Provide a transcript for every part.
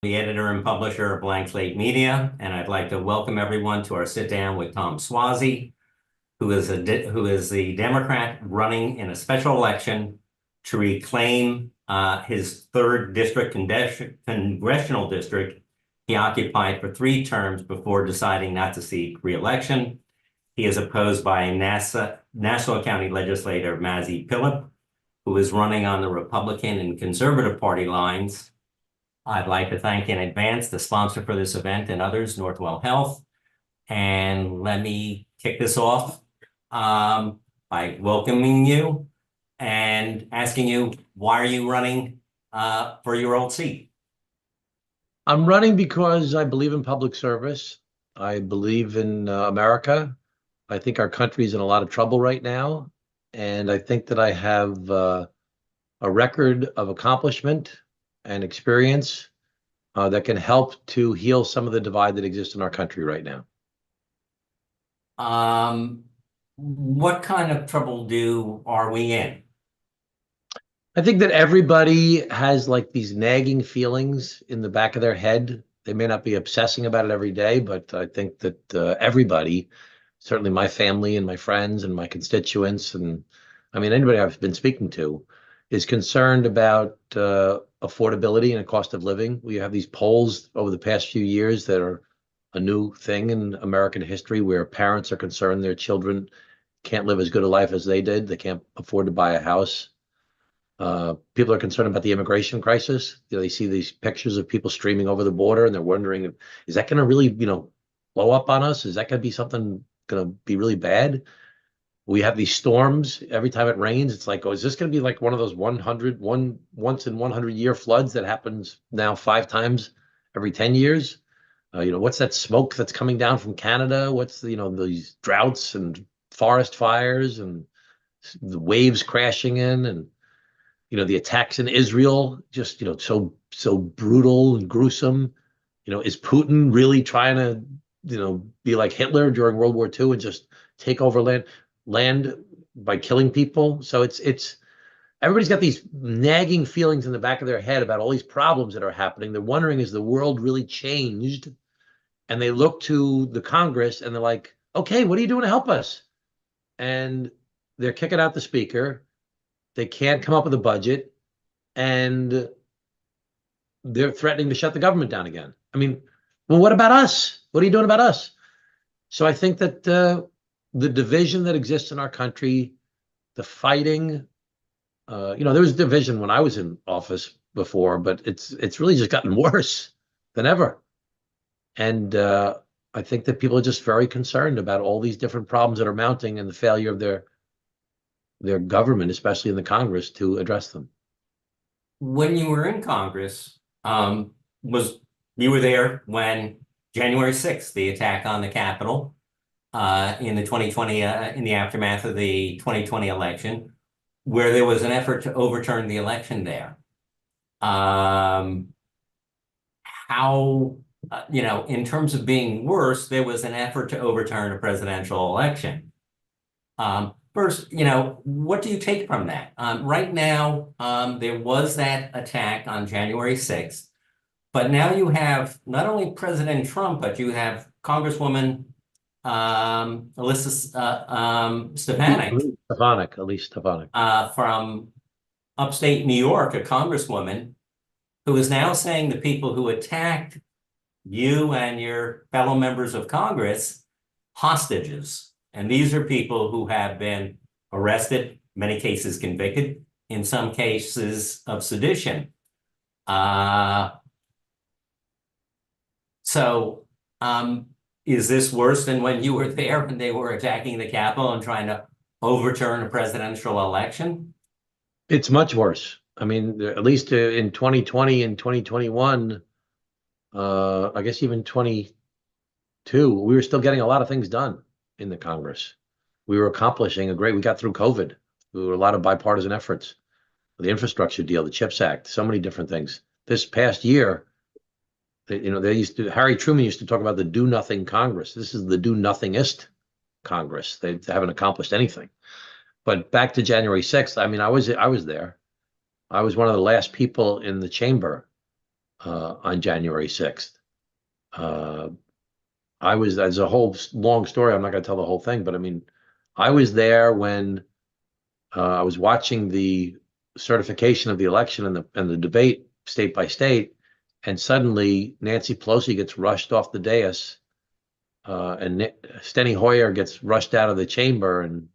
The editor and publisher of Blank Slate Media, and I'd like to welcome everyone to our sit down with Tom Suozzi, who is the Democrat running in a special election to reclaim his third congressional district he occupied for 3 terms before deciding not to seek re-election. He is opposed by Nassau County legislator Mazi Pilip, who is running on the Republican and Conservative Party lines. I'd like to thank in advance the sponsor for this event and others, Northwell Health. And let me kick this off by welcoming you and asking you, why are you running for your old seat? I'm running because I believe in public service. I believe in America. I think our country's in a lot of trouble right now. And I think that I have a record of accomplishment and experience that can help to heal some of the divide that exists in our country right now. What kind of trouble are we in? I think that everybody has like these nagging feelings in the back of their head. They may not be obsessing about it every day, but I think that everybody, certainly my family and my friends and my constituents, and I mean, anybody I've been speaking to, is concerned about affordability and a cost of living. We have these polls over the past few years that are a new thing in American history where parents are concerned their children can't live as good a life as they did. They can't afford to buy a house. People are concerned about the immigration crisis. They see these pictures of people streaming over the border and they're wondering, is that going to really, blow up on us? Is that going to be something going to be really bad? We have these storms every time it rains. It's like, oh, is this going to be like one of those once in 100 year floods that happens now 5 times every 10 years? What's that smoke that's coming down from Canada? What's these droughts and forest fires and the waves crashing in, and the attacks in Israel, just so brutal and gruesome. Is Putin really trying to be like Hitler during World War II and just take over land by killing people? So it's everybody's got these nagging feelings in the back of their head about all these problems that are happening. They're wondering, is the world really changed? And they look to the Congress and they're like, okay, what are you doing to help us? And they're kicking out the speaker. They can't come up with a budget, and they're threatening to shut the government down again. I mean, well, what about us? What are you doing about us? So I think that the division that exists in our country, the fighting, there was division when I was in office before, but it's really just gotten worse than ever. And I think that people are just very concerned about all these different problems that are mounting and the failure of their government, especially in the Congress, to address them. When you were in Congress, you were there when January 6th, the attack on the Capitol, in the 2020, in the aftermath of the 2020 election, where there was an effort to overturn the election there. In terms of being worse, there was an effort to overturn a presidential election. First, what do you take from that? Right now, there was that attack on January 6th, but now you have not only President Trump, but you have Congresswoman Elise Stefanik from upstate New York, a congresswoman who is now saying the people who attacked you and your fellow members of Congress hostages. And these are people who have been arrested, many cases convicted, in some cases of sedition. Is this worse than when you were there and they were attacking the Capitol and trying to overturn a presidential election? It's much worse. I mean, at least in 2020 and 2021, I guess even 22, we were still getting a lot of things done in the Congress. We were accomplishing we got through COVID. There were a lot of bipartisan efforts, the infrastructure deal, the CHIPS Act, so many different things. This past year, Harry Truman used to talk about the do nothing Congress. This is the do nothingist Congress. They haven't accomplished anything. But back to January 6th, I mean, I was there. I was one of the last people in the chamber on January 6th. There's a whole long story. I'm not going to tell the whole thing, but I mean, I was there when I was watching the certification of the election and the debate state by state, and suddenly Nancy Pelosi gets rushed off the dais, and Steny Hoyer gets rushed out of the chamber, and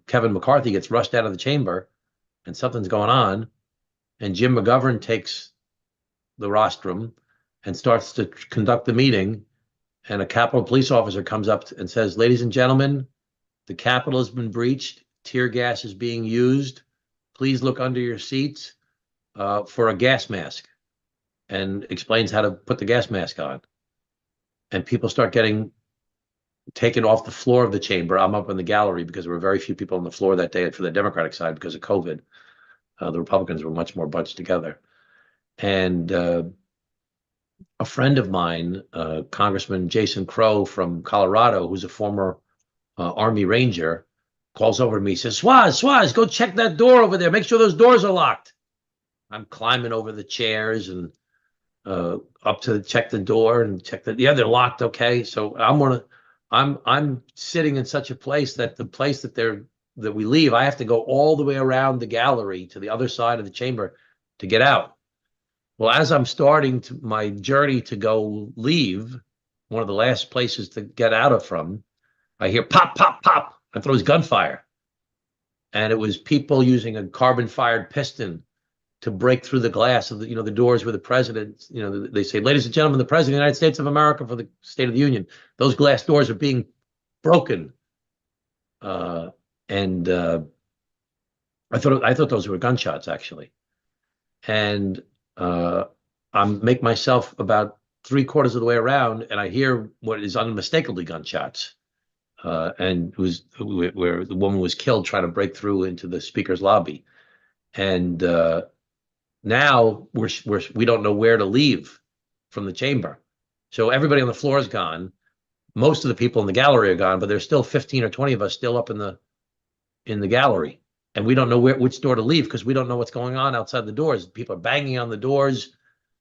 Kevin McCarthy gets rushed out of the chamber, and something's going on, and Jim McGovern takes the rostrum and starts to conduct the meeting, and a Capitol police officer comes up and says, "Ladies and gentlemen, the Capitol has been breached. Tear gas is being used. Please look under your seats for a gas mask," and explains how to put the gas mask on. And people start getting taken off the floor of the chamber. I'm up in the gallery because there were very few people on the floor that day for the Democratic side because of COVID. The Republicans were much more bunched together. And a friend of mine, Congressman Jason Crow from Colorado, who's a former Army Ranger, calls over to me, says, Swaz, go check that door over there. Make sure those doors are locked. I'm climbing over the chairs and up to check the door and check that. Yeah, they're locked. Okay. So I'm sitting in such a place that the place that we leave, I have to go all the way around the gallery to the other side of the chamber to get out. Well, as I'm starting my journey to go leave, one of the last places to get out of from, I hear pop, pop, pop. I thought it was gunfire. And it was people using a carbon-fired piston to break through the glass of the doors where the president, they say, "Ladies and gentlemen, the president of the United States of America for the State of the Union." Those glass doors are being broken. And I thought those were gunshots, actually. And I make myself about 3/4 of the way around, and I hear what is unmistakably gunshots. And it was where the woman was killed trying to break through into the speaker's lobby. And now we don't know where to leave from the chamber. So everybody on the floor is gone. Most of the people in the gallery are gone, but there's still 15 or 20 of us still up in the gallery. And we don't know which door to leave because we don't know what's going on outside the doors. People are banging on the doors.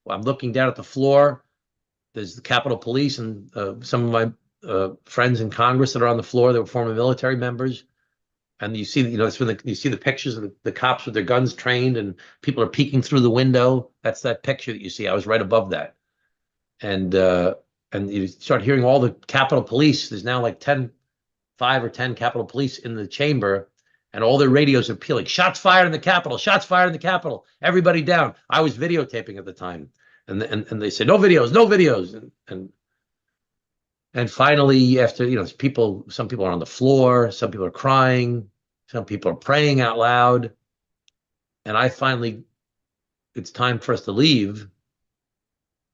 I'm looking down at the floor. There's the Capitol Police and some of my friends in Congress that are on the floor that were former military members. And you see, it's when you see the pictures of the cops with their guns trained and people are peeking through the window. That's that picture that you see. I was right above that. And you start hearing all the Capitol Police. There's now like 5 or 10 Capitol Police in the chamber, and all their radios are pealing. Shots fired in the Capitol. Shots fired in the Capitol. Everybody down. I was videotaping at the time, and they said no videos, no videos, and finally, after some people are on the floor, some people are crying, some people are praying out loud, and it's time for us to leave.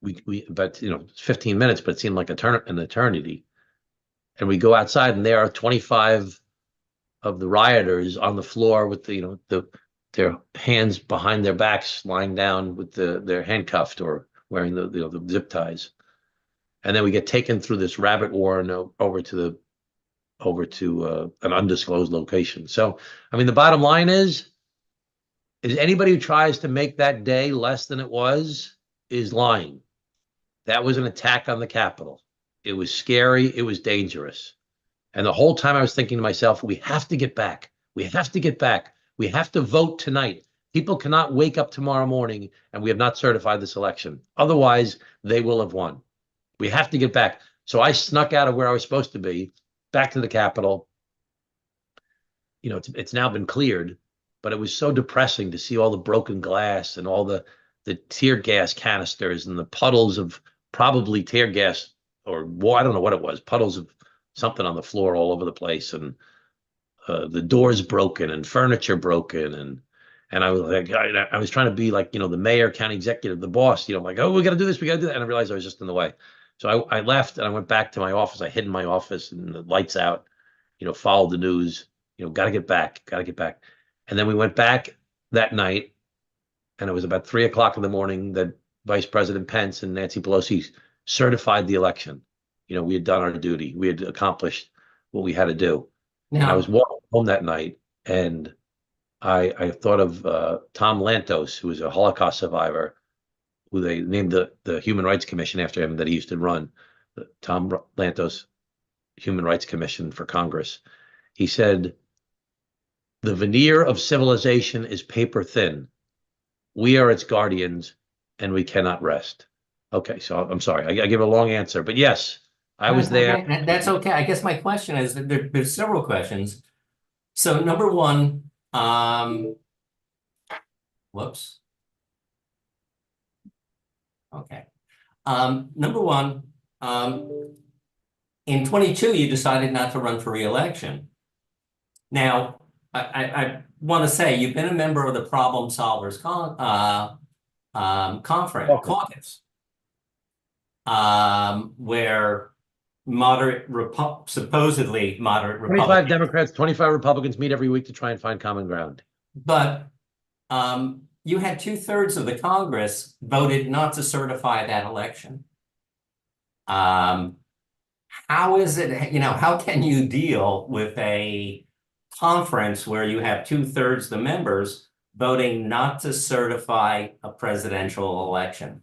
But it's 15 minutes, but it seemed like an eternity. And we go outside, and there are 25 of the rioters on the floor with their hands behind their backs, lying down with they're handcuffed or wearing the zip ties. And then we get taken through this rabbit warren over to an undisclosed location. So, I mean, the bottom line is anybody who tries to make that day less than it was is lying. That was an attack on the Capitol. It was scary. It was dangerous. And the whole time I was thinking to myself, we have to get back. We have to get back. We have to vote tonight. People cannot wake up tomorrow morning and we have not certified this election. Otherwise, they will have won. We have to get back. So I snuck out of where I was supposed to be, back to the Capitol. It's now been cleared, but it was so depressing to see all the broken glass and all the tear gas canisters and the puddles of probably tear gas or I don't know what it was, puddles of something on the floor all over the place, and the doors broken and furniture broken, and I was like, I was trying to be like, the mayor, county executive, the boss, like, oh, we got to do this, we got to do that, and I realized I was just in the way. So I left and I went back to my office. I hid in my office and the lights out, followed the news, got to get back. And then we went back that night, and it was about 3:00 in the morning that Vice President Pence and Nancy Pelosi certified the election. We had done our duty. We had accomplished what we had to do. And I was walking home that night, and I thought of Tom Lantos, who was a Holocaust survivor, who they named the Human Rights Commission after him that he used to run, the Tom Lantos Human Rights Commission for Congress. He said, "The veneer of civilization is paper thin. We are its guardians, and we cannot rest." Okay, so I'm sorry, I give a long answer, but yes, I was That's there. okay. That's okay. I guess my question is that there's several questions. So number one, whoops. Okay. Number one, in 22, you decided not to run for re-election. Now, I want to say you've been a member of the Problem Solvers Conference Okay. caucus, where supposedly moderate 25 Republicans, Democrats, 25 Republicans meet every week to try and find common ground. but you had 2/3 of the Congress voted not to certify that election. How is it, how can you deal with a conference where you have 2/3 the members voting not to certify a presidential election?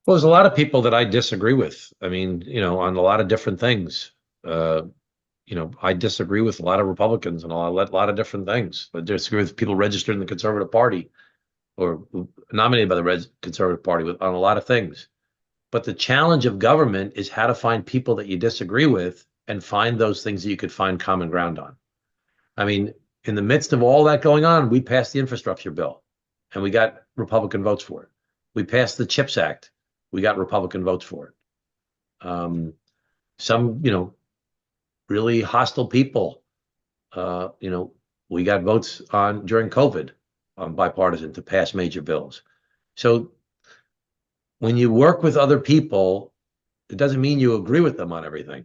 Well, there's a lot of people that I disagree with. I mean, on a lot of different things. I disagree with a lot of Republicans on a lot of different things. I disagree with people registered in the Conservative Party or nominated by the Conservative Party on a lot of things. But the challenge of government is how to find people that you disagree with and find those things that you could find common ground on. I mean, in the midst of all that going on, we passed the infrastructure bill and we got Republican votes for it. We passed the CHIPS Act. We got Republican votes for it. Some, really hostile people, we got votes on during COVID on bipartisan to pass major bills. So when you work with other people, it doesn't mean you agree with them on everything.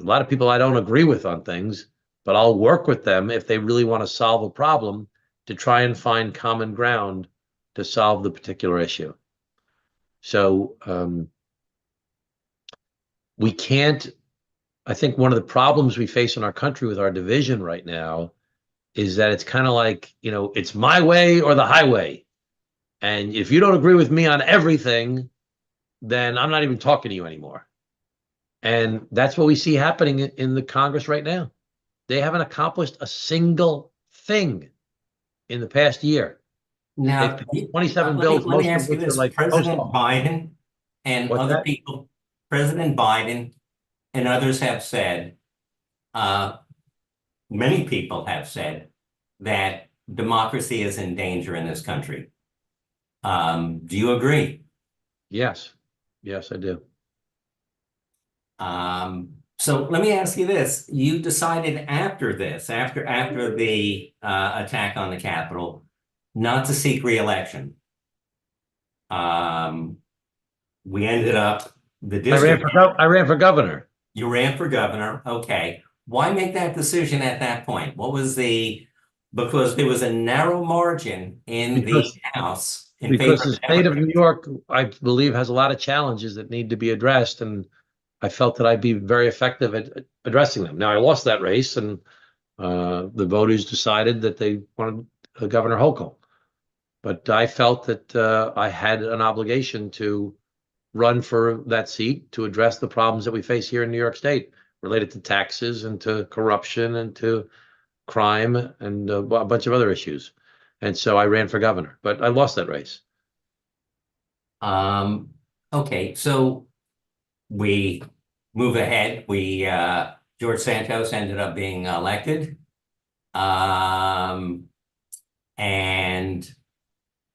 A lot of people I don't agree with on things, but I'll work with them if they really want to solve a problem to try and find common ground to solve the particular issue. So we can't, I think one of the problems we face in our country with our division right now is that it's kind of like, it's my way or the highway. And if you don't agree with me on everything, then I'm not even talking to you anymore. And that's what we see happening in the Congress right now. They haven't accomplished a single thing in the past year. Now, They've passed 27 let me bills, let me most of ask you which are this: like President post-law. Biden and What's other that? people, President Biden and others have said, many people have said that democracy is in danger in this country. Do you agree? Yes. Yes, I do. So let me ask you this. You decided after this, after the attack on the Capitol, not to seek re-election. We ended up the district. I ran for governor. You ran for governor. Okay. Why make that decision at that point? Because there was a narrow margin in the House in favor Because of the the state of Democrats. New York, I believe, has a lot of challenges that need to be addressed, and I felt that I'd be very effective at addressing them. Now, I lost that race, and the voters decided that they wanted Governor Hochul. But I felt that I had an obligation to run for that seat to address the problems that we face here in New York State related to taxes and to corruption and to crime and a bunch of other issues. And so I ran for governor, but I lost that race. Okay, so we move ahead. George Santos ended up being elected. And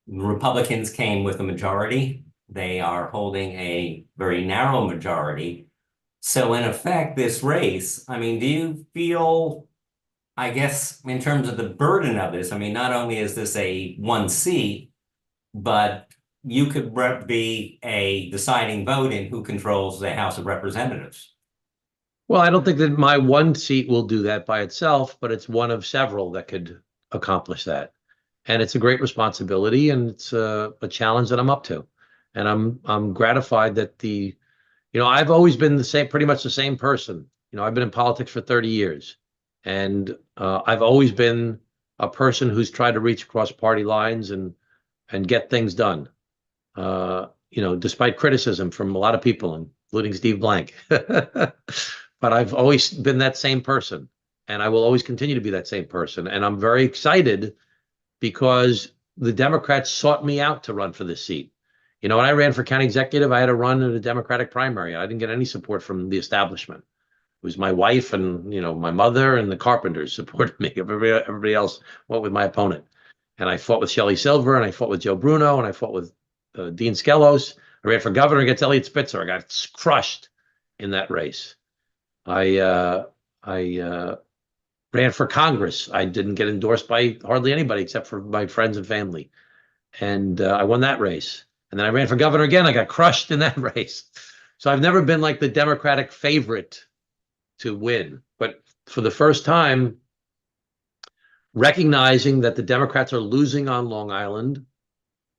Republicans came with a majority. They are holding a very narrow majority. So in effect, this race, I mean, do you feel, I guess, in terms of the burden of this, I mean, not only is this a one seat, but you could be a deciding vote in who controls the House of Representatives. Well, I don't think that my one seat will do that by itself, but it's one of several that could accomplish that. And it's a great responsibility, and it's a challenge that I'm up to. And I'm gratified that I've always been pretty much the same person. I've been in politics for 30 years, and I've always been a person who's tried to reach across party lines and get things done. despite criticism from a lot of people, including Steve Blank. But I've always been that same person, and I will always continue to be that same person. And I'm very excited because the Democrats sought me out to run for this seat. When I ran for county executive, I had to run in a Democratic primary. I didn't get any support from the establishment. It was my wife and my mother and the Carpenters supported me. Everybody else went with my opponent. And I fought with Shelley Silver, and I fought with Joe Bruno, and I fought with Dean Skelos. I ran for governor against Elliot Spitzer. I got crushed in that race. I ran for Congress. I didn't get endorsed by hardly anybody except for my friends and family. And I won that race. And then I ran for governor again. I got crushed in that race. So I've never been like the Democratic favorite to win. But for the first time, recognizing that the Democrats are losing on Long Island,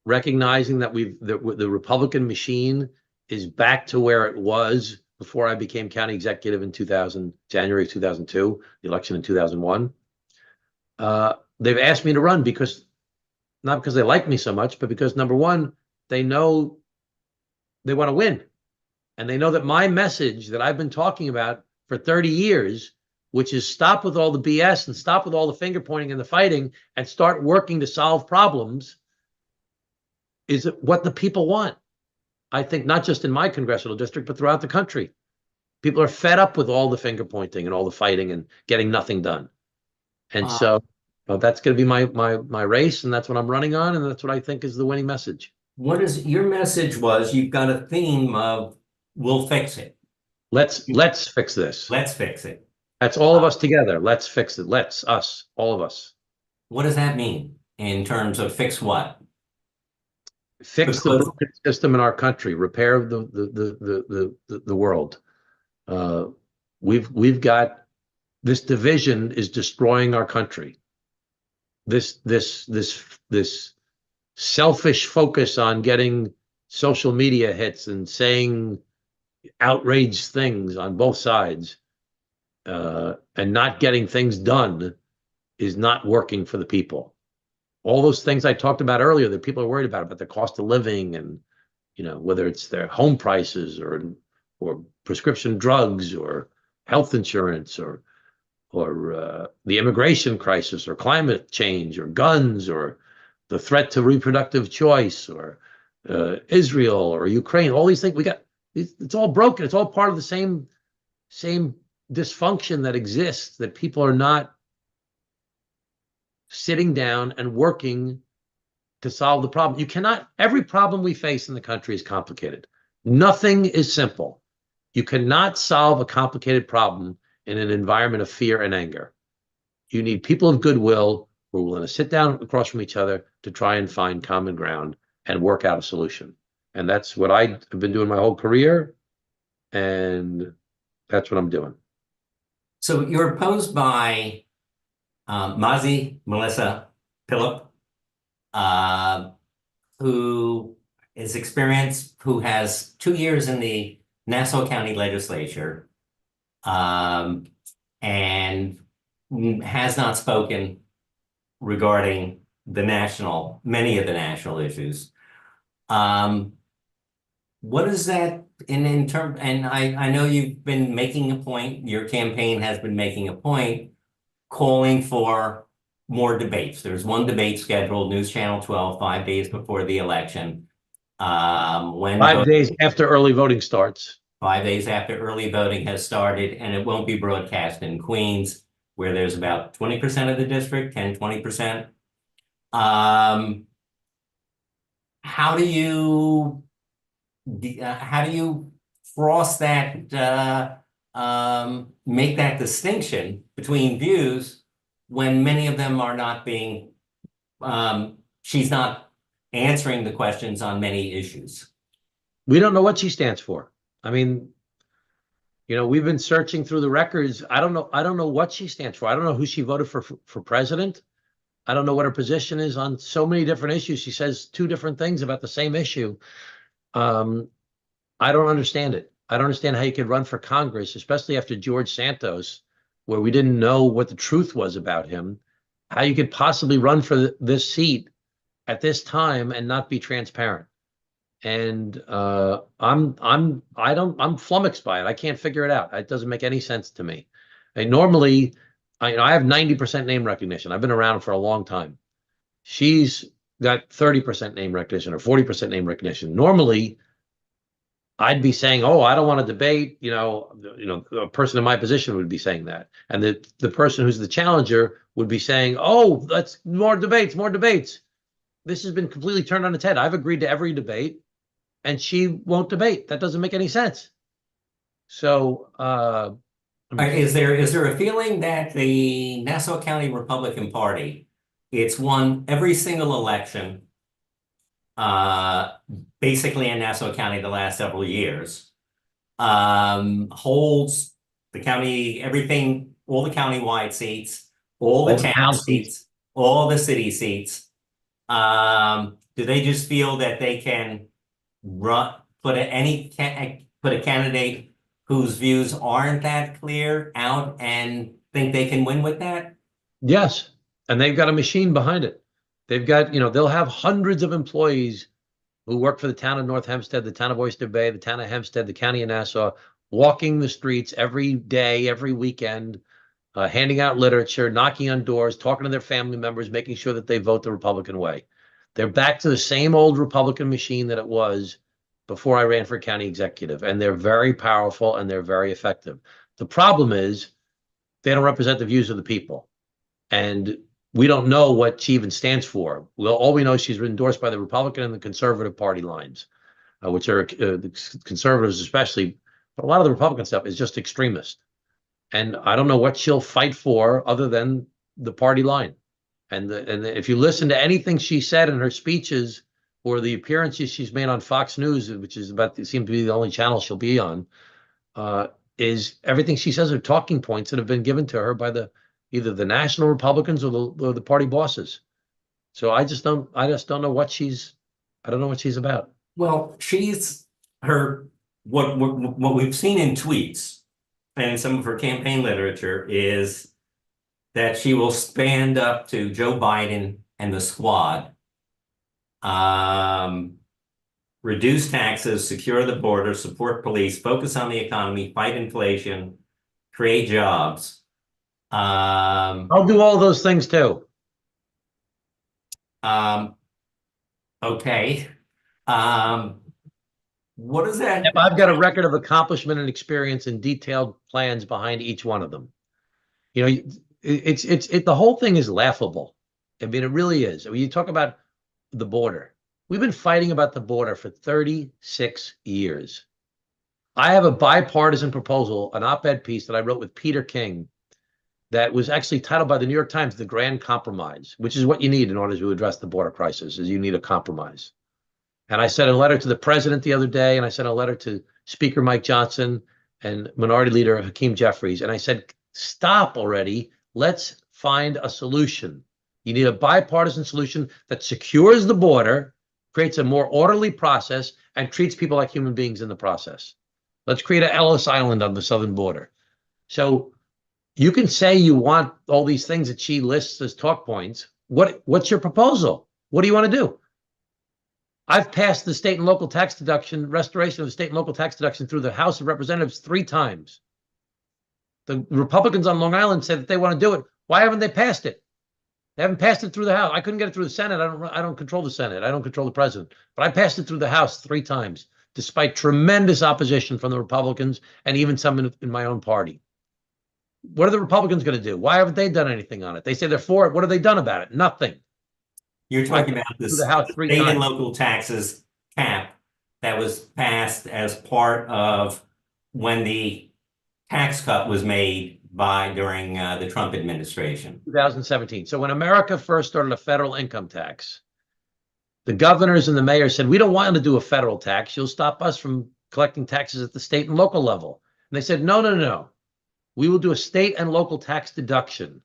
recognizing that the Republican machine is back to where it was before I became county executive in January 2002, the election in 2001. They've asked me to run not because they like me so much, but because, number one, they know they want to win. And they know that my message that I've been talking about for 30 years, which is stop with all the BS and stop with all the finger pointing and the fighting and start working to solve problems, is what the people want. I think not just in my congressional district, but throughout the country. People are fed up with all the finger pointing and all the fighting and getting nothing done. And so that's going to be my race, and that's what I'm running on, and that's what I think is the winning message. What is your message? You've got a theme of we'll fix it. Let's fix this. Let's fix it. That's all of us together. Let's fix it. Us, all of us. What does that mean in terms of fix what? Fix the broken system in our country. Repair the world. We've got this division is destroying our country. This selfish focus on getting social media hits and saying outraged things on both sides, and not getting things done is not working for the people. All those things I talked about earlier that people are worried about the cost of living and, whether it's their home prices or prescription drugs or health insurance or the immigration crisis or climate change or guns or the threat to reproductive choice or Israel or Ukraine, all these things it's all broken. It's all part of the same dysfunction that exists, that people are not sitting down and working to solve the problem. Every problem we face in the country is complicated. Nothing is simple. You cannot solve a complicated problem in an environment of fear and anger. You need people of goodwill who are willing to sit down across from each other to try and find common ground and work out a solution. And that's what I've been doing my whole career, and that's what I'm doing. So you're opposed by Mazi Melissa Phillip, who is experienced, who has 2 years in the Nassau County Legislature, and has not spoken regarding many of the national issues. What is that in terms, and I know you've been making a point, your campaign has been making a point, calling for more debates. There's one debate scheduled, News Channel 12, 5 days before the election. 5 days after early voting starts. 5 days after early voting has started, and it won't be broadcast in Queens, where there's about 20% of the district, 10-20%. How do you cross that, make that distinction between views when many of them are not being, she's not answering the questions on many issues? We don't know what she stands for. I mean, we've been searching through the records. I don't know what she stands for. I don't know who she voted for president. I don't know what her position is on so many different issues. She says 2 different things about the same issue. I don't understand it. I don't understand how you could run for Congress, especially after George Santos, where we didn't know what the truth was about him, how you could possibly run for this seat at this time and not be transparent. And I'm flummoxed by it. I can't figure it out. It doesn't make any sense to me. And normally, I have 90% name recognition. I've been around for a long time. She's got 30% name recognition or 40% name recognition. Normally, I'd be saying, "Oh, I don't want to debate." A person in my position would be saying that, and the person who's the challenger would be saying, "Oh, that's more debates, more debates." This has been completely turned on its head. I've agreed to every debate, and she won't debate. That doesn't make any sense. So, Is there a feeling that the Nassau County Republican Party, it's won every single election, uh, basically in Nassau County the last several years, holds the county, everything, all the county-wide seats, all the all the town town seats. seats, all the city seats. Do they just feel that they can run, put a candidate whose views aren't that clear out and think they can win with that? Yes, and they've got a machine behind it. They've got, they'll have hundreds of employees who work for the town of North Hempstead, the town of Oyster Bay, the town of Hempstead, the county of Nassau, walking the streets every day, every weekend, handing out literature, knocking on doors, talking to their family members, making sure that they vote the Republican way. They're back to the same old Republican machine that it was before I ran for county executive, and they're very powerful and they're very effective. The problem is they don't represent the views of the people. And we don't know what she even stands for. Well, all we know is she's endorsed by the Republican and the Conservative Party lines, which are the conservatives especially, but a lot of the Republican stuff is just extremist. And I don't know what she'll fight for other than the party line. And if you listen to anything she said in her speeches or the appearances she's made on Fox News, which is seems to be the only channel she'll be on, is everything she says are talking points that have been given to her by either the national Republicans or the party bosses. So I just don't know what I don't know what she's about. Well, what we've seen in tweets and some of her campaign literature is that she will stand up to Joe Biden and the squad, reduce taxes, secure the border, support police, focus on the economy, fight inflation, create jobs. I'll do all those things too. Okay. What is that? I've got a record of accomplishment and experience and detailed plans behind each one of them. The whole thing is laughable. I mean, it really is. When you talk about the border, we've been fighting about the border for 36 years. I have a bipartisan proposal, an op-ed piece that I wrote with Peter King that was actually titled by the New York Times, The Grand Compromise, which is what you need in order to address the border crisis, is you need a compromise. And I sent a letter to the president the other day, and I sent a letter to Speaker Mike Johnson and Minority Leader Hakeem Jeffries. And I said, stop already. Let's find a solution. You need a bipartisan solution that secures the border, creates a more orderly process, and treats people like human beings in the process. Let's create a Ellis Island on the southern border. So you can say you want all these things that she lists as talk points. What's your proposal? What do you want to do? I've passed the state and local tax deduction, restoration of the state and local tax deduction through the House of Representatives 3 times. The Republicans on Long Island said that they want to do it. Why haven't they passed it? They haven't passed it through the House. I couldn't get it through the Senate. I don't control the Senate. I don't control the president. But I passed it through the House 3 times, despite tremendous opposition from the Republicans and even some in my own party. What are the Republicans going to do? Why haven't they done anything on it? They say they're for it. What have they done about it? Nothing. You're talking about the state and local taxes cap that was passed as part of when the tax cut was made during the Trump administration. 2017. So when America first started a federal income tax, the governors and the mayors said, we don't want to do a federal tax. You'll stop us from collecting taxes at the state and local level. And they said, no, no, no. We will do a state and local tax deduction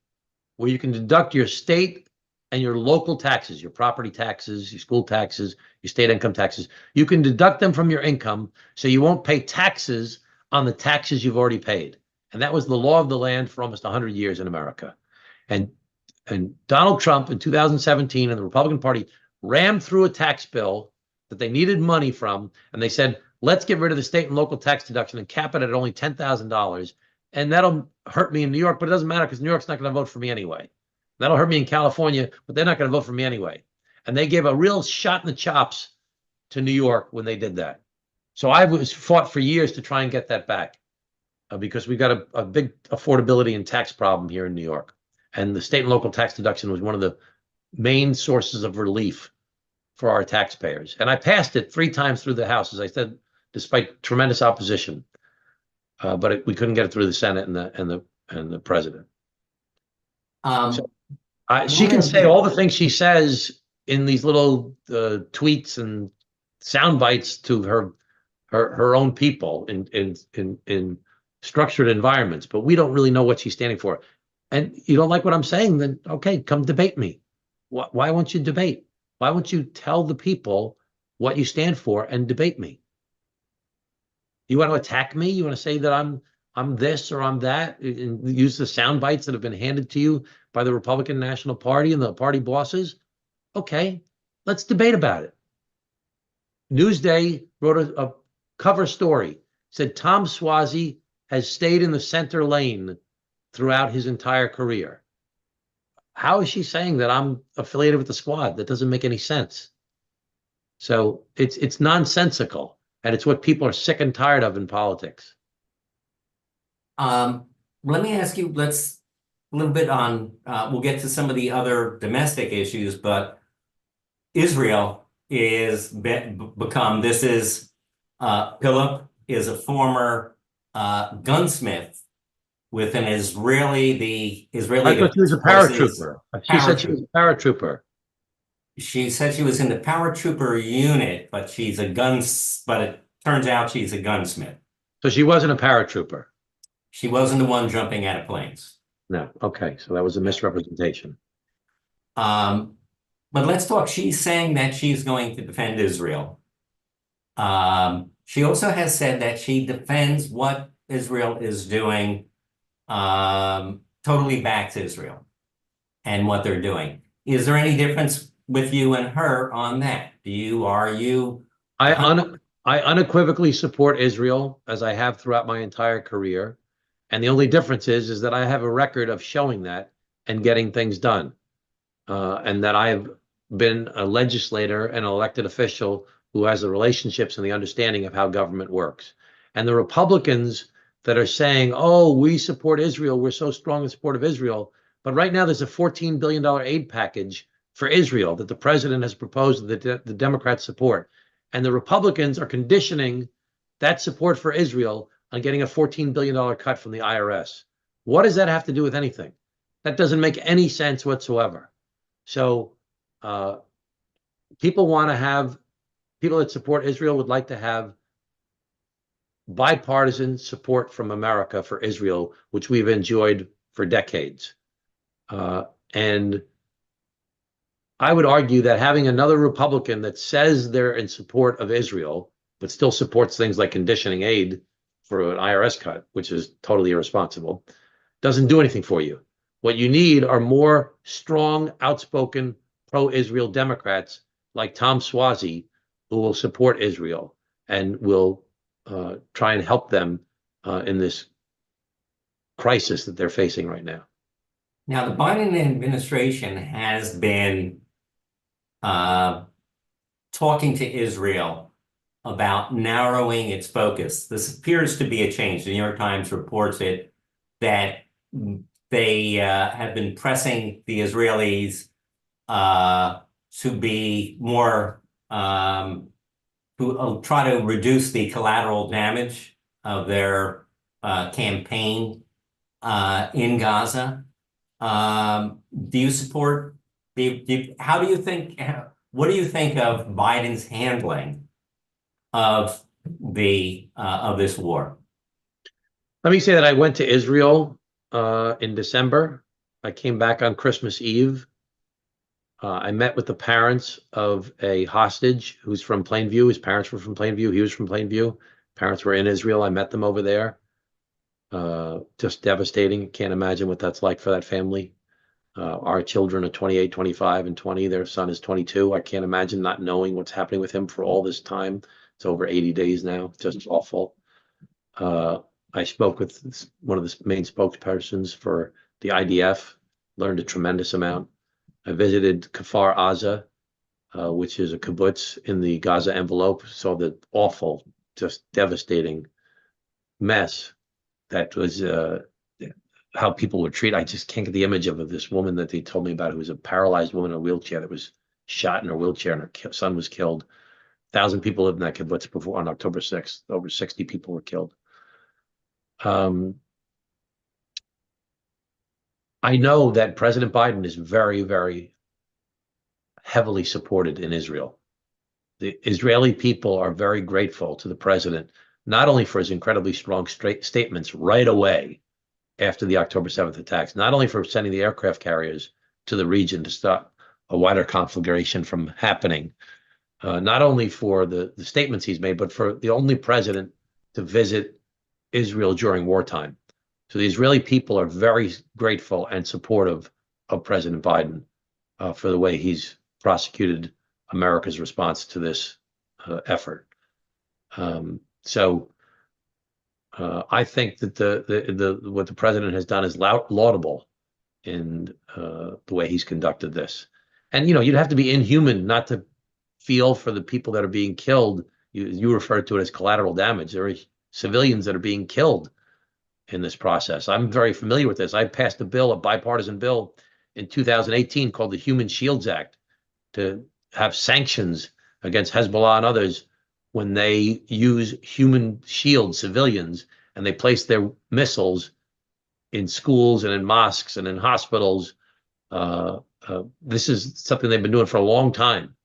where you can deduct your state and your local taxes, your property taxes, your school taxes, your state income taxes. You can deduct them from your income so you won't pay taxes on the taxes you've already paid. And that was the law of the land for almost 100 years in America. And Donald Trump in 2017 and the Republican Party rammed through a tax bill that they needed money from, and they said, let's get rid of the state and local tax deduction and cap it at only $10,000. And that'll hurt me in New York, but it doesn't matter because New York's not going to vote for me anyway. That'll hurt me in California, but they're not going to vote for me anyway. And they gave a real shot in the chops to New York when they did that. So I was fought for years to try and get that back because we got a big affordability and tax problem here in New York. And the state and local tax deduction was one of the main sources of relief for our taxpayers. And I passed it 3 times through the House, as I said, despite tremendous opposition. But we couldn't get it through the Senate and the president. So she can say all the things she says in these little tweets and sound bites to her own people in structured environments, but we don't really know what she's standing for. And you don't like what I'm saying, then okay, come debate me. Why won't you debate? Why won't you tell the people what you stand for and debate me? You want to attack me? You want to say that I'm this or I'm that, and use the sound bites that have been handed to you by the Republican National Party and the party bosses? Okay, let's debate about it. Newsday wrote a cover story, said Tom Suozzi has stayed in the center lane throughout his entire career. How is she saying that I'm affiliated with the squad? That doesn't make any sense. So it's nonsensical, and it's what people are sick and tired of in politics. Let me ask you, let's a little bit on, we'll get to some of the other domestic issues, but Israel is become, this is, Philip is a former gunsmith with an Israeli, I thought she was a paratrooper. She said she was a paratrooper. She said she was in the paratrooper unit, but but it turns out she's a gunsmith. So she wasn't a paratrooper. She wasn't the one jumping out of planes. No. Okay. So that was a misrepresentation. But let's talk. She's saying that she's going to defend Israel. She also has said that she defends what Israel is doing, totally backs Israel and what they're doing. Is there any difference with you and her on that? Are you? I unequivocally support Israel, as I have throughout my entire career. And the only difference is that I have a record of showing that and getting things done. And that I have been a legislator and an elected official who has the relationships and the understanding of how government works. And the Republicans that are saying, oh, we support Israel, we're so strong in support of Israel. But right now there's a $14 billion aid package for Israel that the president has proposed that the Democrats support. And the Republicans are conditioning that support for Israel on getting a $14 billion cut from the IRS. What does that have to do with anything? That doesn't make any sense whatsoever. So people that support Israel would like to have bipartisan support from America for Israel, which we've enjoyed for decades. And I would argue that having another Republican that says they're in support of Israel, but still supports things like conditioning aid for an IRS cut, which is totally irresponsible, doesn't do anything for you. What you need are more strong, outspoken, pro-Israel Democrats like Tom Suozzi, who will support Israel and will try and help them in this crisis that they're facing right now. Now, the Biden administration has been talking to Israel about narrowing its focus. This appears to be a change. The New York Times reports it, that they have been pressing the Israelis to be more, to try to reduce the collateral damage of their campaign in Gaza. Do you support how do you think, what do you think of Biden's handling of this war? Let me say that I went to Israel in December. I came back on Christmas Eve. I met with the parents of a hostage who's from Plainview. His parents were from Plainview. He was from Plainview. Parents were in Israel. I met them over there. Just devastating. Can't imagine what that's like for that family. Our children are 28, 25, and 20. Their son is 22. I can't imagine not knowing what's happening with him for all this time. It's over 80 days now. Just awful. Uh, I spoke with one of the main spokespersons for the IDF, learned a tremendous amount. I visited Kfar Aza, which is a kibbutz in the Gaza envelope, saw the awful, just devastating mess that was how people were treated. I just can't get the image of this woman that they told me about, who was a paralyzed woman in a wheelchair that was shot in her wheelchair and her son was killed. 1,000 people lived in that kibbutz before on October 6th. Over 60 people were killed. I know that President Biden is very, very heavily supported in Israel. The Israeli people are very grateful to the president, not only for his incredibly strong statements right away after the October 7th attacks, not only for sending the aircraft carriers to the region to stop a wider conflagration from happening, not only for the statements he's made, but for the only president to visit Israel during wartime. So the Israeli people are very grateful and supportive of President Biden for the way he's prosecuted America's response to this effort. So I think that what the president has done is laudable in the way he's conducted this. And you'd have to be inhuman not to feel for the people that are being killed. You refer to it as collateral damage. There are civilians that are being killed in this process. I'm very familiar with this. I passed a bipartisan bill in 2018 called the Human Shields Act, to have sanctions against Hezbollah and others when they use human shield civilians and they place their missiles in schools and in mosques and in hospitals. This is something they've been doing for a long time.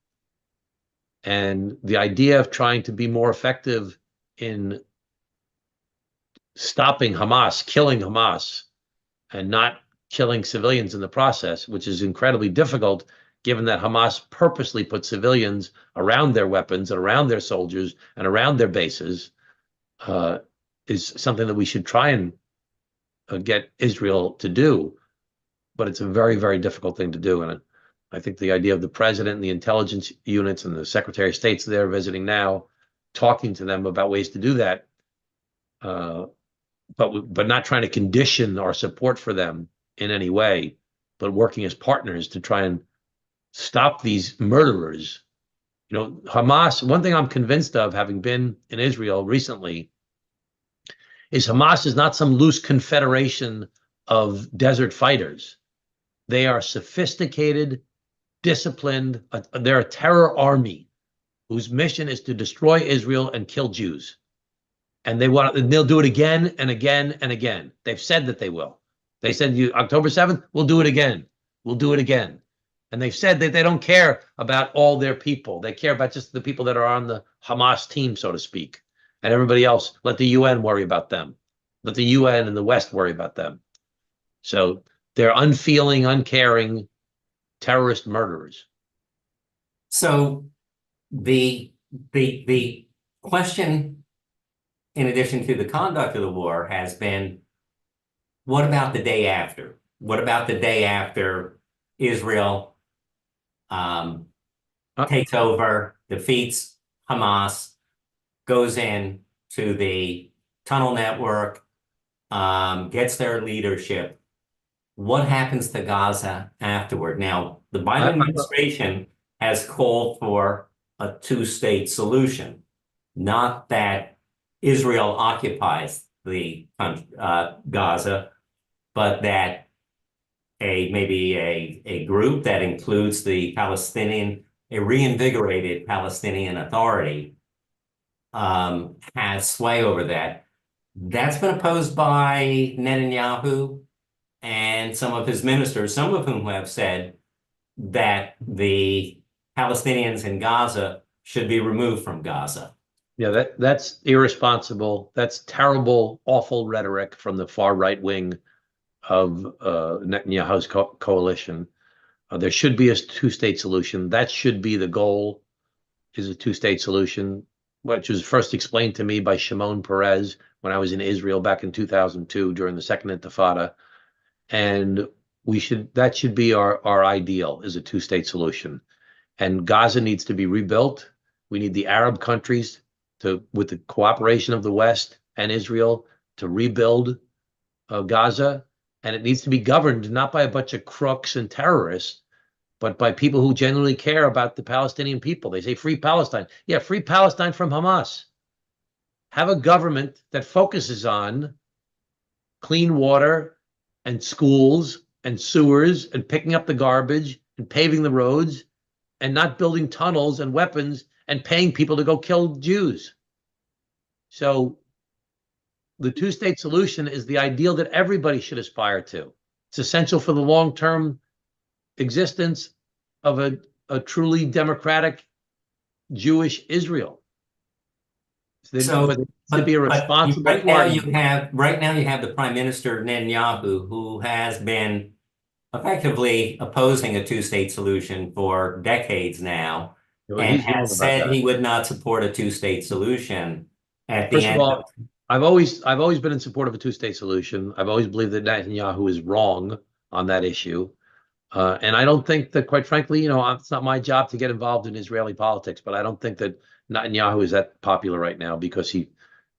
And the idea of trying to be more effective in stopping Hamas, killing Hamas, and not killing civilians in the process, which is incredibly difficult given that Hamas purposely put civilians around their weapons and around their soldiers and around their bases, is something that we should try and get Israel to do. But it's a very, very difficult thing to do. And I think the idea of the president and the intelligence units and the Secretary of State's there visiting now, talking to them about ways to do that, but not trying to condition our support for them in any way, but working as partners to try and stop these murderers. Hamas, one thing I'm convinced of, having been in Israel recently, is Hamas is not some loose confederation of desert fighters. They are sophisticated, disciplined. They're a terror army whose mission is to destroy Israel and kill Jews. And they'll do it again and again and again. They've said that they will. They said October 7th, we'll do it again. We'll do it again. And they've said that they don't care about all their people. They care about just the people that are on the Hamas team, so to speak. And everybody else, let the UN worry about them. Let the UN and the West worry about them. So they're unfeeling, uncaring terrorist murderers. So the question, in addition to the conduct of the war, has been, what about the day after? What about the day after Israel takes over, defeats Hamas, goes in to the tunnel network, gets their leadership? What happens to Gaza afterward? Now, the Biden administration has called for a two-state solution, not that Israel occupies the Gaza, but that maybe a group that includes the a reinvigorated Palestinian Authority has sway over that. That's been opposed by Netanyahu and some of his ministers, some of whom have said that the Palestinians in Gaza should be removed from Gaza. Yeah, that's irresponsible. That's terrible, awful rhetoric from the far right wing of Netanyahu's coalition. There should be a two-state solution. That should be the goal, is a two-state solution, which was first explained to me by Shimon Peres when I was in Israel back in 2002 during the Second Intifada. And that should be our ideal, is a two-state solution. And Gaza needs to be rebuilt. We need the Arab countries to, with the cooperation of the West and Israel, to rebuild Gaza. And it needs to be governed not by a bunch of crooks and terrorists, but by people who genuinely care about the Palestinian people. They say free Palestine. Yeah, free Palestine from Hamas. Have a government that focuses on clean water and schools and sewers and picking up the garbage and paving the roads and not building tunnels and weapons and paying people to go kill Jews. So the two-state solution is the ideal that everybody should aspire to. It's essential for the long-term existence of a truly democratic Jewish Israel. So, But it needs to be a responsible right now party. you have the Prime Minister Netanyahu, who has been effectively opposing a two-state solution for decades now, Well, and he's wrong has about said that. he would not support a two-state solution at the First of end all, of. I've always been in support of a two-state solution. I've always believed that Netanyahu is wrong on that issue. And I don't think that, quite frankly, it's not my job to get involved in Israeli politics, but I don't think that Netanyahu is that popular right now, because he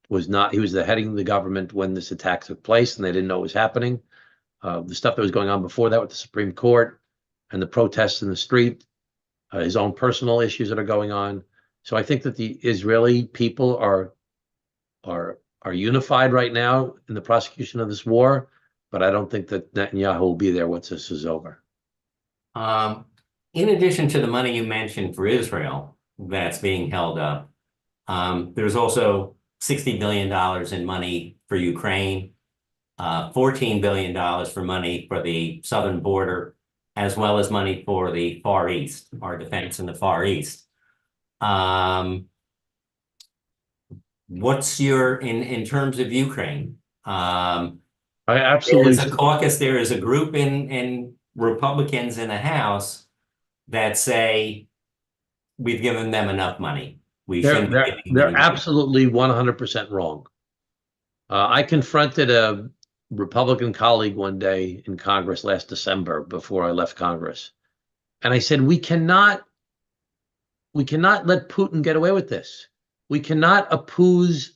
was the heading of the government when this attack took place, and they didn't know it was happening. The stuff that was going on before that with the Supreme Court and the protests in the street, his own personal issues that are going on. So I think that the Israeli people are unified right now in the prosecution of this war, but I don't think that Netanyahu will be there once this is over. Um, in addition to the money you mentioned for Israel that's being held up, there's also $60 billion in money for Ukraine, $14 billion for money for the southern border, as well as money for the Far East, our defense in the Far East. What's in terms of Ukraine? I There absolutely is a caucus, there is a group in Republicans in the House that say we've given them enough money. We they're shouldn't be they're giving them they're any more. absolutely 100% wrong. I confronted a Republican colleague one day in Congress last December before I left Congress, and I said we cannot let Putin get away with this. We cannot appease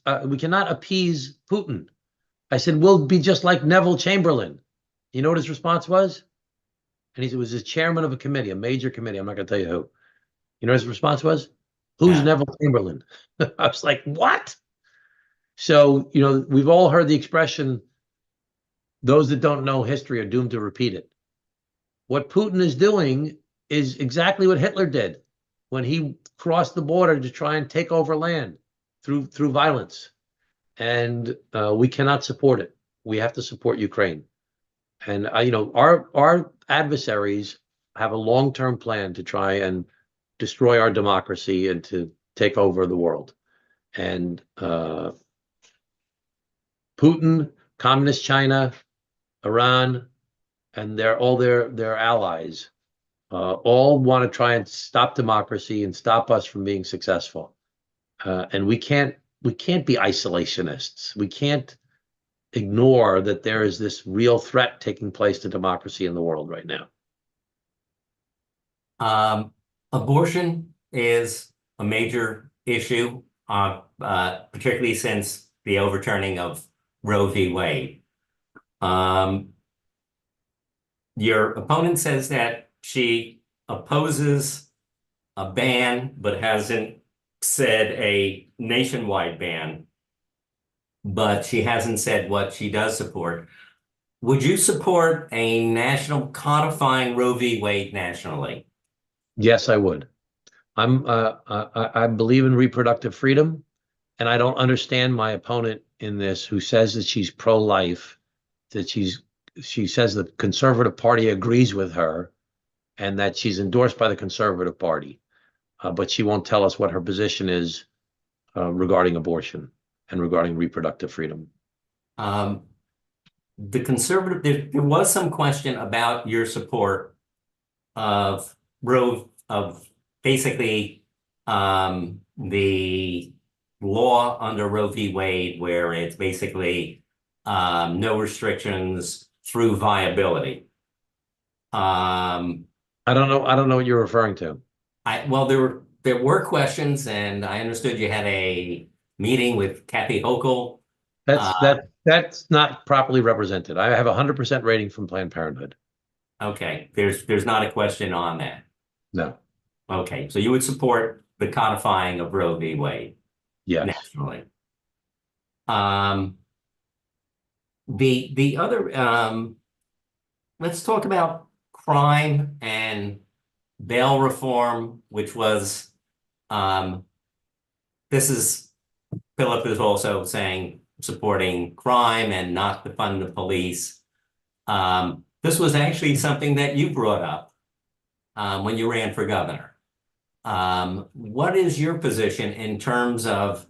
Putin. I said we'll be just like Neville Chamberlain. You know what his response was? And he was his chairman of a committee, a major committee. I'm not going to tell you who. You know what his response was? Who's Yeah. Neville Chamberlain? I was like, what? So, we've all heard the expression, those that don't know history are doomed to repeat it. What Putin is doing is exactly what Hitler did when he crossed the border to try and take over land through violence. And we cannot support it. We have to support Ukraine. And our adversaries have a long-term plan to try and destroy our democracy and to take over the world. And Putin, Communist China, Iran, and their allies all want to try and stop democracy and stop us from being successful. And we can't be isolationists. We can't ignore that there is this real threat taking place to democracy in the world right now. Abortion is a major issue, particularly since the overturning of Roe v. Wade. Your opponent says that she opposes a ban, but hasn't said a nationwide ban, but she hasn't said what she does support. Would you support a national codifying Roe v. Wade nationally? Yes, I would. I believe in reproductive freedom, and I don't understand my opponent in this who says that she's pro-life, that she says the Conservative Party agrees with her, and that she's endorsed by the Conservative Party, but she won't tell us what her position is regarding abortion and regarding reproductive freedom. The conservative, there was some question about your support of Roe, of basically the law under Roe v. Wade, where it's basically no restrictions through viability. Um, I don't know what you're referring to. well, there were questions, and I understood you had a meeting with Kathy Hochul. That's not properly represented. I have 100% rating from Planned Parenthood. Okay, there's not a question on that. No. Okay, so you would support the codifying of Roe v. Wade Yes. nationally. Um, the other let's talk about crime and bail reform, which was um, this is Philip is also saying supporting crime and not defund the police. This was actually something that you brought up when you ran for governor. What is your position in terms of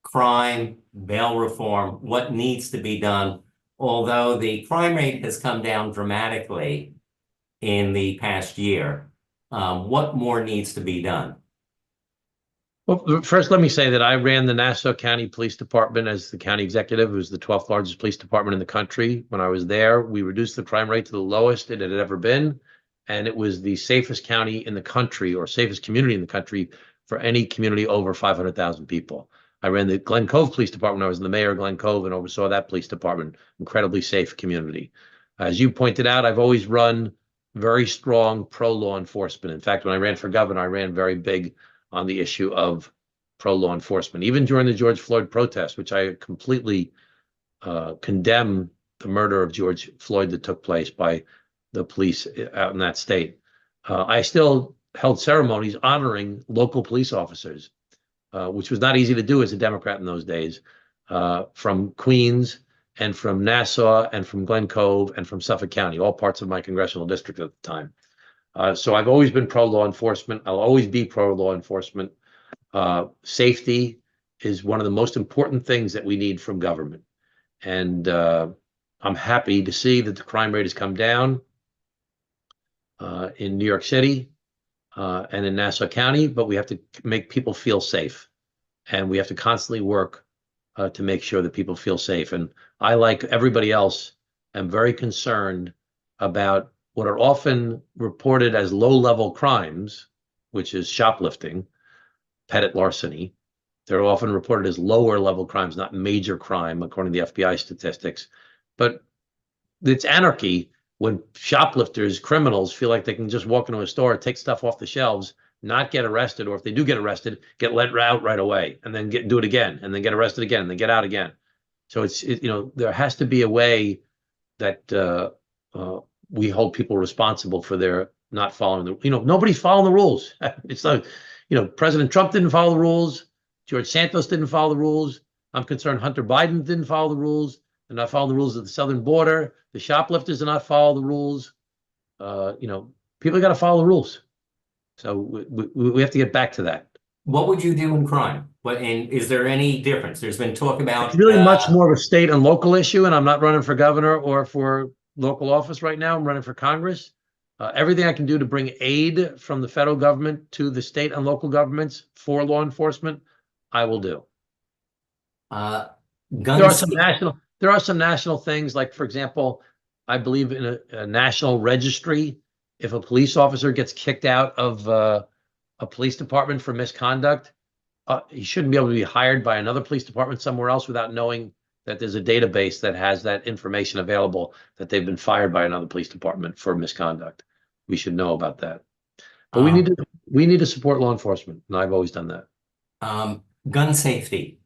crime, bail reform, what needs to be done? Although the crime rate has come down dramatically in the past year, what more needs to be done? Well, first, let me say that I ran the Nassau County Police Department as the county executive. It was the 12th largest police department in the country. When I was there, we reduced the crime rate to the lowest it had ever been. And it was the safest county in the country, or safest community in the country, for any community over 500,000 people. I ran the Glen Cove Police Department when I was the mayor of Glen Cove and oversaw that police department. Incredibly safe community. As you pointed out, I've always run very strong pro-law enforcement. In fact, when I ran for governor, I ran very big on the issue of pro-law enforcement. Even during the George Floyd protest, which I completely condemn the murder of George Floyd that took place by the police out in that state, I still held ceremonies honoring local police officers, which was not easy to do as a Democrat in those days, from Queens and from Nassau and from Glen Cove and from Suffolk County, all parts of my congressional district at the time. So I've always been pro-law enforcement. I'll always be pro-law enforcement. Safety is one of the most important things that we need from government. And I'm happy to see that the crime rate has come down in New York City and in Nassau County, but we have to make people feel safe. And we have to constantly work to make sure that people feel safe. And I, like everybody else, am very concerned about what are often reported as low-level crimes, which is shoplifting, petty larceny. They're often reported as lower-level crimes, not major crime, according to the FBI statistics. But it's anarchy when shoplifters, criminals, feel like they can just walk into a store, take stuff off the shelves, not get arrested, or if they do get arrested, get let out right away, and then do it again, and then get arrested again, and then get out again. So there has to be a way that we hold people responsible for their not following nobody's following the rules. It's not, President Trump didn't follow the rules. George Santos didn't follow the rules. I'm concerned Hunter Biden didn't follow the rules. They're not following the rules of the southern border. The shoplifters do not follow the rules. People got to follow the rules. So we have to get back to that. What would you do in crime? And is there any difference? There's been talk It's about really much more of a state and local issue, and I'm not running for governor or for local office right now. I'm running for Congress. Everything I can do to bring aid from the federal government to the state and local governments for law enforcement, I will do. gun There safety. are some national things, like, for example, I believe in a national registry. If a police officer gets kicked out of a police department for misconduct, he shouldn't be able to be hired by another police department somewhere else without knowing that there's a database that has that information available, that they've been fired by another police department for misconduct. We should know about that. But Um, we need to support law enforcement, and I've always done that. gun safety.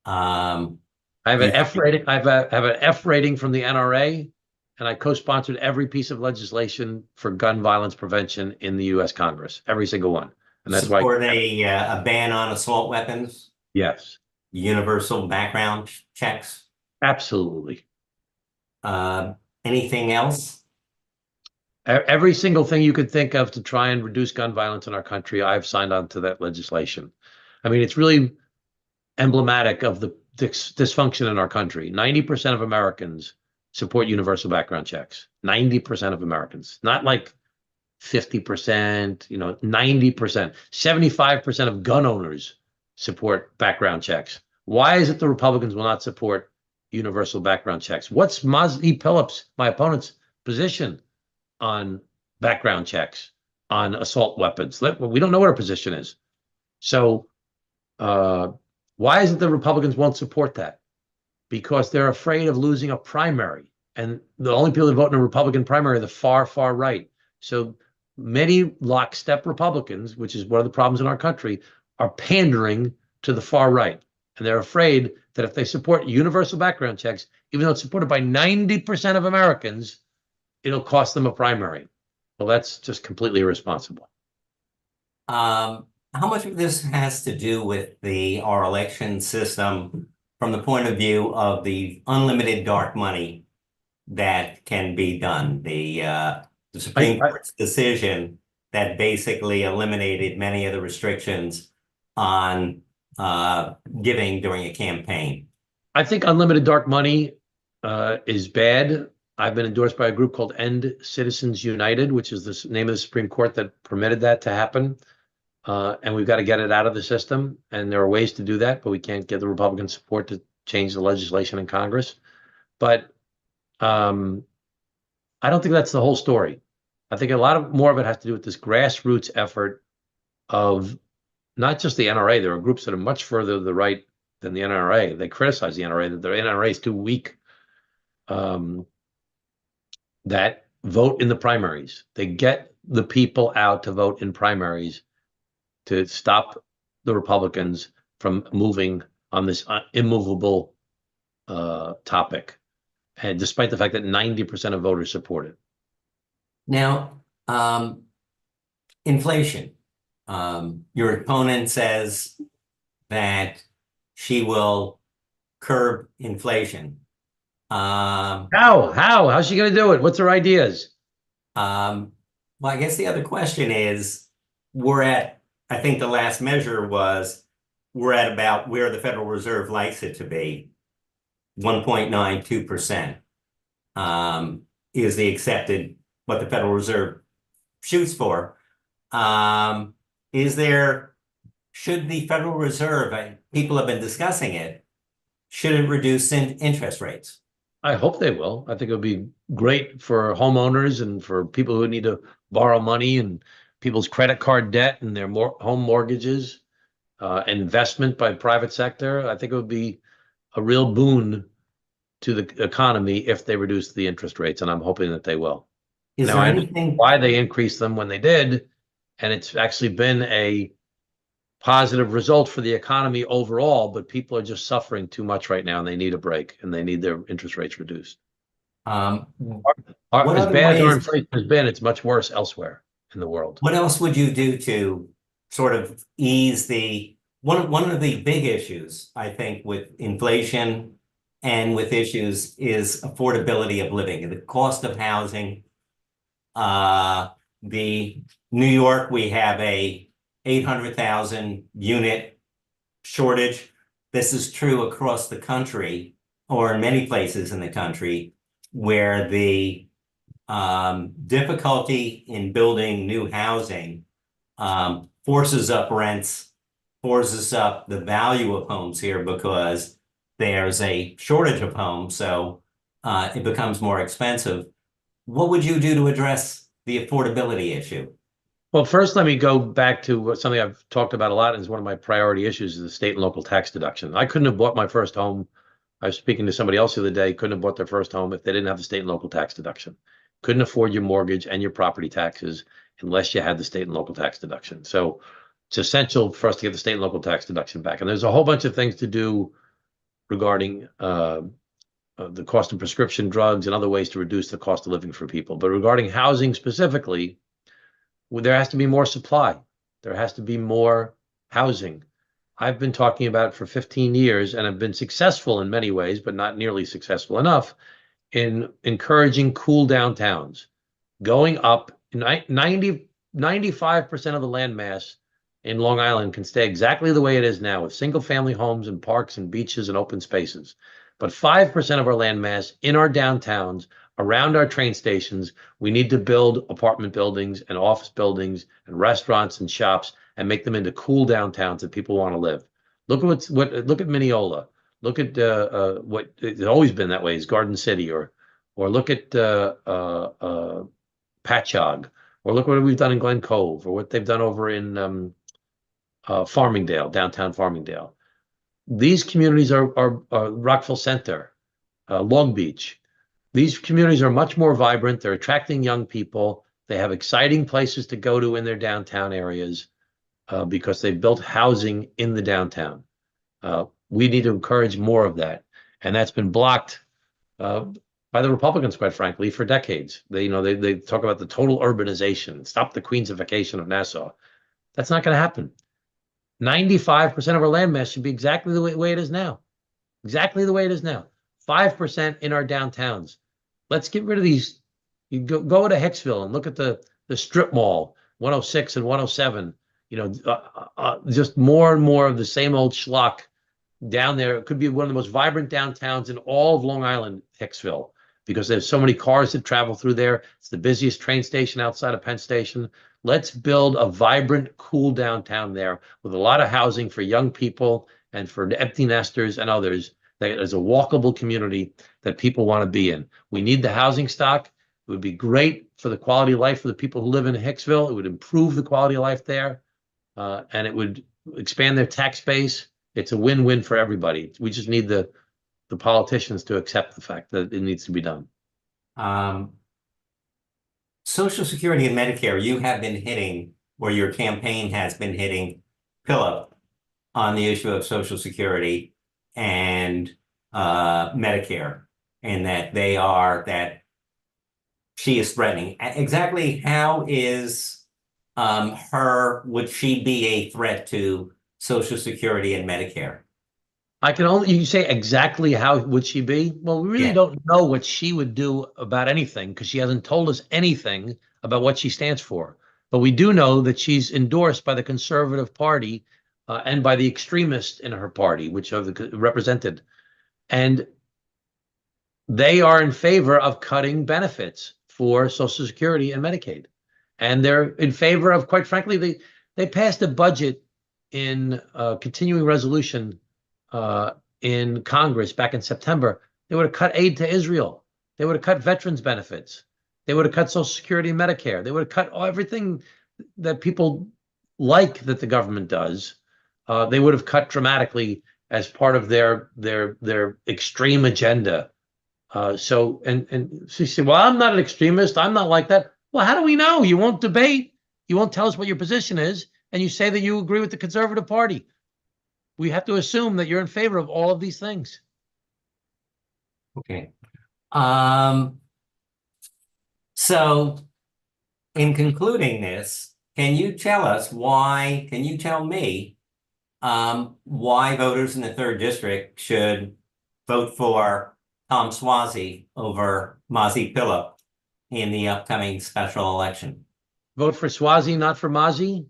Um, I have an you, F rating. I have an F rating from the NRA, and I co-sponsored every piece of legislation for gun violence prevention in the U.S. Congress, every single one. And that's why, support a ban on assault weapons, yes, universal background checks. absolutely. Uh, Anything else? Every single thing you could think of to try and reduce gun violence in our country, I've signed on to that legislation. I mean, it's really emblematic of the dysfunction in our country. 90% of Americans support universal background checks. 90% of Americans, not like 50%, 90%. 75% of gun owners support background checks. Why is it the Republicans will not support universal background checks? What's Mazi Phillips, my opponent's, position on background checks on assault weapons. We don't know what our position is. So why is it the Republicans won't support that? Because they're afraid of losing a primary. And the only people that vote in a Republican primary are the far, far right. So many lockstep Republicans, which is one of the problems in our country, are pandering to the far right. And they're afraid that if they support universal background checks, even though it's supported by 90% of Americans, it'll cost them a primary. Well, that's just completely irresponsible. How much of this has to do with our election system from the point of view of the unlimited dark money that can be done? The Supreme Court's decision that basically eliminated many of the restrictions on giving during a campaign. I think unlimited dark money is bad. I've been endorsed by a group called End Citizens United, which is the name of the Supreme Court that permitted that to happen. And we've got to get it out of the system. And there are ways to do that, but we can't get the Republican support to change the legislation in Congress. But I don't think that's the whole story. I think a lot more of it has to do with this grassroots effort of not just the NRA. There are groups that are much further to the right than the NRA. They criticize the NRA, that the NRA is too weak, that vote in the primaries. They get the people out to vote in primaries to stop the Republicans from moving on this immovable topic. And despite the fact that 90% of voters support it. Now, inflation. Your opponent says that she will curb inflation. How's she going to do it? What's her ideas? Well, I guess the other question is, I think the last measure was, we're at about where the Federal Reserve likes it to be, 1.92%, is the accepted, what the Federal Reserve shoots for. Should the Federal Reserve, people have been discussing it, should it reduce interest rates? I hope they will. I think it would be great for homeowners and for people who need to borrow money and people's credit card debt and their home mortgages, investment by private sector. I think it would be a real boon to the economy if they reduce the interest rates, and I'm hoping that they will. Is now, there I anything why they increased them when they did, and it's actually been a positive result for the economy overall, but people are just suffering too much right now, and they need a break, and they need their interest rates reduced. what As other bad as our ways, inflation has been, it's much worse elsewhere in the world. what else would you do to sort of ease one of the big issues, I think, with inflation and with issues is affordability of living, the cost of housing. The New York, we have a 800,000 unit shortage. This is true across the country, or in many places in the country, where the difficulty in building new housing forces up rents, forces up the value of homes here because there's a shortage of homes, so it becomes more expensive. What would you do to address the affordability issue? Well, first, let me go back to something I've talked about a lot, and is one of my priority issues, is the state and local tax deduction. I couldn't have bought my first home. I was speaking to somebody else the other day, couldn't have bought their first home if they didn't have the state and local tax deduction. Couldn't afford your mortgage and your property taxes unless you had the state and local tax deduction. So it's essential for us to get the state and local tax deduction back. And there's a whole bunch of things to do regarding the cost of prescription drugs and other ways to reduce the cost of living for people. But regarding housing specifically, there has to be more supply. There has to be more housing. I've been talking about it for 15 years, and I've been successful in many ways, but not nearly successful enough in encouraging cool downtowns, going up 95% of the land mass in Long Island can stay exactly the way it is now, with single family homes and parks and beaches and open spaces. But 5% of our land mass in our downtowns, around our train stations, we need to build apartment buildings and office buildings and restaurants and shops and make them into cool downtowns that people want to live. Look at look at Mineola. Look at what it's always been that way is Garden City, or look at Patchogue, or look what we've done in Glen Cove, or what they've done over in Farmingdale, downtown Farmingdale. These communities are Rockville Center, Long Beach. These communities are much more vibrant. They're attracting young people. They have exciting places to go to in their downtown areas because they've built housing in the downtown. We need to encourage more of that, and that's been blocked uh, by the Republicans, quite frankly, for decades. They talk about the total urbanization, stop the Queensification of Nassau. That's not going to happen. 95% of our land mass should be exactly the way it is now. Exactly the way it is now. 5% in our downtowns. Let's get rid of these. You go to Hicksville and look at the strip mall, 106 and 107. Just more and more of the same old schlock down there. It could be one of the most vibrant downtowns in all of Long Island, Hicksville, because there's so many cars that travel through there. It's the busiest train station outside of Penn Station. Let's build a vibrant, cool downtown there with a lot of housing for young people and for empty nesters and others. That is a walkable community that people want to be in. We need the housing stock. It would be great for the quality of life for the people who live in Hicksville. It would improve the quality of life there, and it would expand their tax base. It's a win-win for everybody. We just need the politicians to accept the fact that it needs to be done. Social Security and Medicare, you have been hitting, or your campaign has been hitting Philip on the issue of Social Security and Medicare, and that she is threatening. Exactly how is would she be a threat to Social Security and Medicare? You say exactly how would she be? Well, we really Yeah. don't know what she would do about anything because she hasn't told us anything about what she stands for. But we do know that she's endorsed by the Conservative Party and by the extremists in her party, which are represented. And they are in favor of cutting benefits for Social Security and Medicaid. And they're in favor of, quite frankly, they passed a budget in continuing resolution in Congress back in September. They would have cut aid to Israel. They would have cut veterans benefits. They would have cut Social Security and Medicare. They would have cut everything that people like that the government does. They would have cut dramatically as part of their extreme agenda. And she said, well, I'm not an extremist. I'm not like that. Well, how do we know? You won't debate. You won't tell us what your position is. And you say that you agree with the Conservative Party. We have to assume that you're in favor of all of these things. Okay. So in concluding this, can you tell me why voters in the 3rd District should vote for Tom Suozzi over Mazi Pilip in the upcoming special election? Vote for Suozzi, not for Mazi?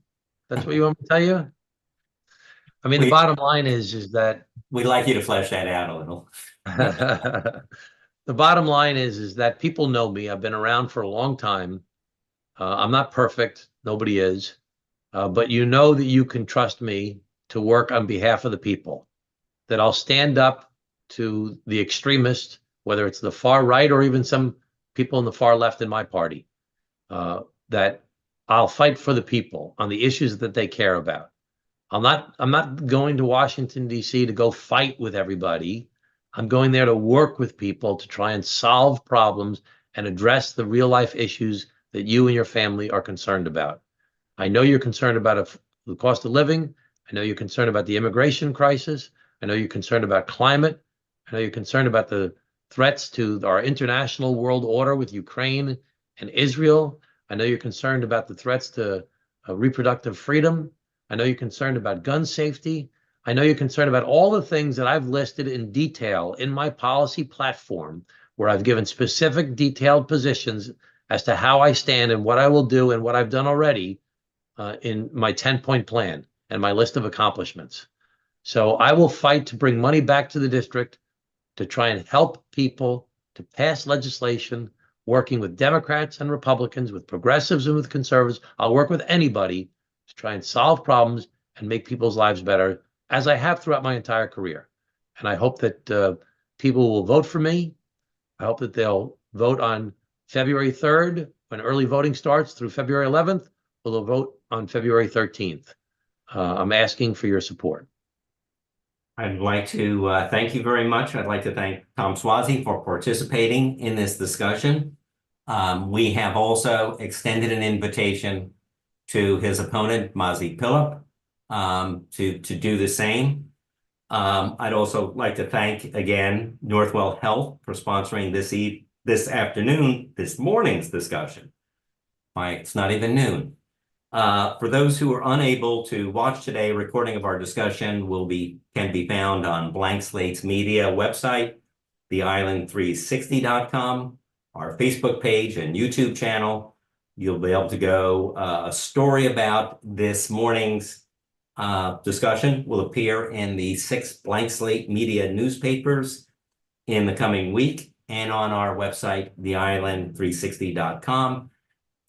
That's what you want me to tell you? I mean, the bottom line is that we'd like you to flesh that out a little. the bottom line is that people know me. I've been around for a long time. I'm not perfect. Nobody is. But you know that you can trust me to work on behalf of the people, that I'll stand up to the extremists, whether it's the far right or even some people in the far left in my party, that I'll fight for the people on the issues that they care about. I'm not going to Washington, D.C. to go fight with everybody. I'm going there to work with people to try and solve problems and address the real life issues that you and your family are concerned about. I know you're concerned about the cost of living. I know you're concerned about the immigration crisis. I know you're concerned about climate. I know you're concerned about the threats to our international world order with Ukraine and Israel. I know you're concerned about the threats to reproductive freedom. I know you're concerned about gun safety. I know you're concerned about all the things that I've listed in detail in my policy platform, where I've given specific detailed positions as to how I stand and what I will do and what I've done already in my 10-point plan and my list of accomplishments. So I will fight to bring money back to the district, to try and help people, to pass legislation, working with Democrats and Republicans, with progressives and with conservatives. I'll work with anybody to try and solve problems and make people's lives better, as I have throughout my entire career. And I hope that people will vote for me. I hope that they'll vote on February 3rd when early voting starts through February 11th. We'll vote on February 13th. I'm asking for your support. I'd like to thank you very much. I'd like to thank Tom Suozzi for participating in this discussion. We have also extended an invitation to his opponent, Mazi Philip, to do the same. I'd also like to thank again Northwell Health for sponsoring this morning's discussion. It's not even noon. For those who are unable to watch today, a recording of our discussion can be found on Blank Slate's media website, theisland360.com, our Facebook page and YouTube channel. You'll be able to go. A story about this morning's discussion will appear in the 6 Blank Slate media newspapers in the coming week and on our website, theisland360.com.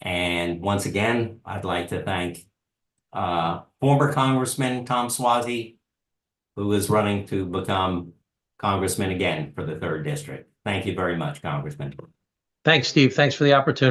And once again, I'd like to thank former Congressman Tom Suozzi, who is running to become Congressman again for the 3rd District. Thank you very much, Congressman. Thanks, Steve. Thanks for the opportunity.